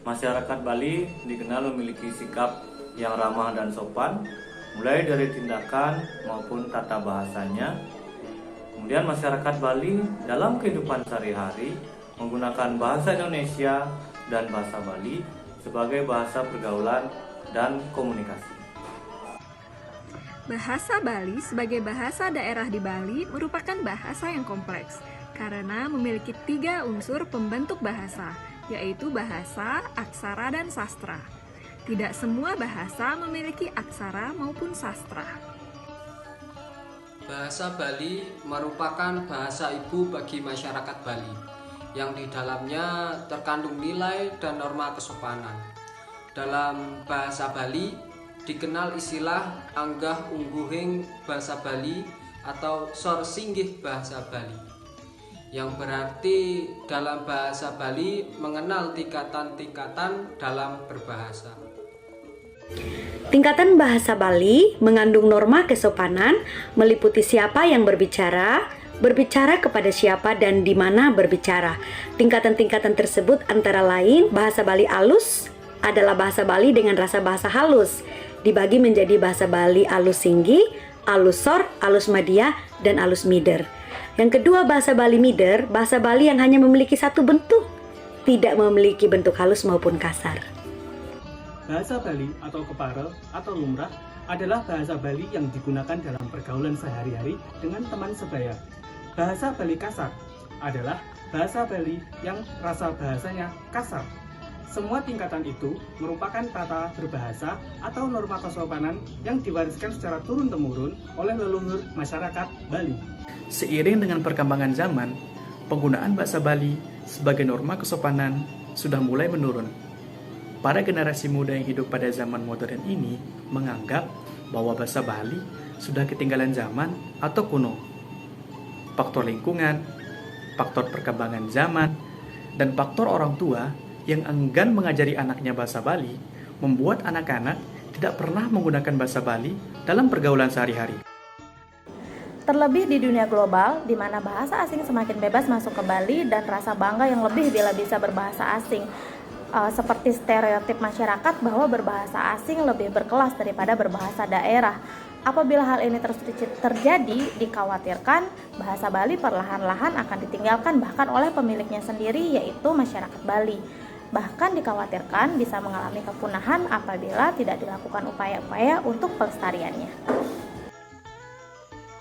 Masyarakat Bali dikenal memiliki sikap yang ramah dan sopan, mulai dari tindakan maupun tata bahasanya. Kemudian masyarakat Bali dalam kehidupan sehari-hari menggunakan bahasa Indonesia dan bahasa Bali sebagai bahasa pergaulan dan komunikasi. Bahasa Bali sebagai bahasa daerah di Bali merupakan bahasa yang kompleks karena memiliki 3 unsur pembentuk bahasa, yaitu bahasa, aksara, dan sastra. Tidak semua bahasa memiliki aksara maupun sastra. Bahasa Bali merupakan bahasa ibu bagi masyarakat Bali, yang di dalamnya terkandung nilai dan norma kesopanan. Dalam bahasa Bali dikenal istilah anggah ungguhing bahasa Bali atau sor singgih bahasa Bali, yang berarti dalam bahasa Bali mengenal tingkatan-tingkatan dalam berbahasa. Tingkatan bahasa Bali mengandung norma kesopanan, meliputi siapa yang berbicara kepada siapa dan di mana berbicara. Tingkatan-tingkatan tersebut antara lain bahasa Bali alus adalah bahasa Bali dengan rasa bahasa halus, dibagi menjadi bahasa Bali alus singgi, alus sor, alus madia, dan alus mider. Yang kedua bahasa Bali mider, bahasa Bali yang hanya memiliki satu bentuk, tidak memiliki bentuk halus maupun kasar. Bahasa Bali atau kepara atau lumrah adalah bahasa Bali yang digunakan dalam pergaulan sehari-hari dengan teman sebaya. Bahasa Bali kasar adalah bahasa Bali yang rasa bahasanya kasar. Semua tingkatan itu merupakan tata berbahasa atau norma kesopanan yang diwariskan secara turun-temurun oleh leluhur masyarakat Bali. Seiring dengan perkembangan zaman, penggunaan bahasa Bali sebagai norma kesopanan sudah mulai menurun. Para generasi muda yang hidup pada zaman modern ini menganggap bahwa bahasa Bali sudah ketinggalan zaman atau kuno. Faktor lingkungan, faktor perkembangan zaman, dan faktor orang tua yang enggan mengajari anaknya bahasa Bali membuat anak-anak tidak pernah menggunakan bahasa Bali dalam pergaulan sehari-hari. Terlebih di dunia global, di mana bahasa asing semakin bebas masuk ke Bali dan rasa bangga yang lebih bila bisa berbahasa asing. Seperti stereotip masyarakat bahwa berbahasa asing lebih berkelas daripada berbahasa daerah. Apabila hal ini terus terjadi, dikhawatirkan bahasa Bali perlahan-lahan akan ditinggalkan bahkan oleh pemiliknya sendiri, yaitu masyarakat Bali. Bahkan dikhawatirkan bisa mengalami kepunahan apabila tidak dilakukan upaya-upaya untuk pelestariannya.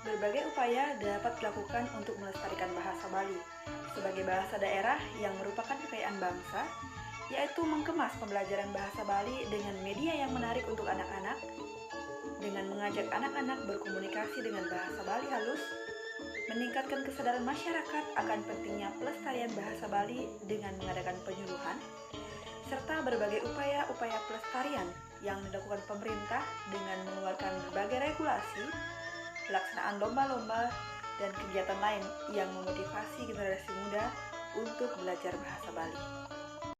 Berbagai upaya dapat dilakukan untuk melestarikan bahasa Bali sebagai bahasa daerah yang merupakan kekayaan bangsa, yaitu mengemas pembelajaran bahasa Bali dengan media yang menarik untuk anak-anak, dengan mengajak anak-anak berkomunikasi dengan bahasa Bali halus, meningkatkan kesadaran masyarakat akan pentingnya pelestarian bahasa Bali dengan mengadakan penyuluhan, serta berbagai upaya-upaya pelestarian yang dilakukan pemerintah dengan mengeluarkan berbagai regulasi, pelaksanaan lomba-lomba, dan kegiatan lain yang memotivasi generasi muda untuk belajar bahasa Bali.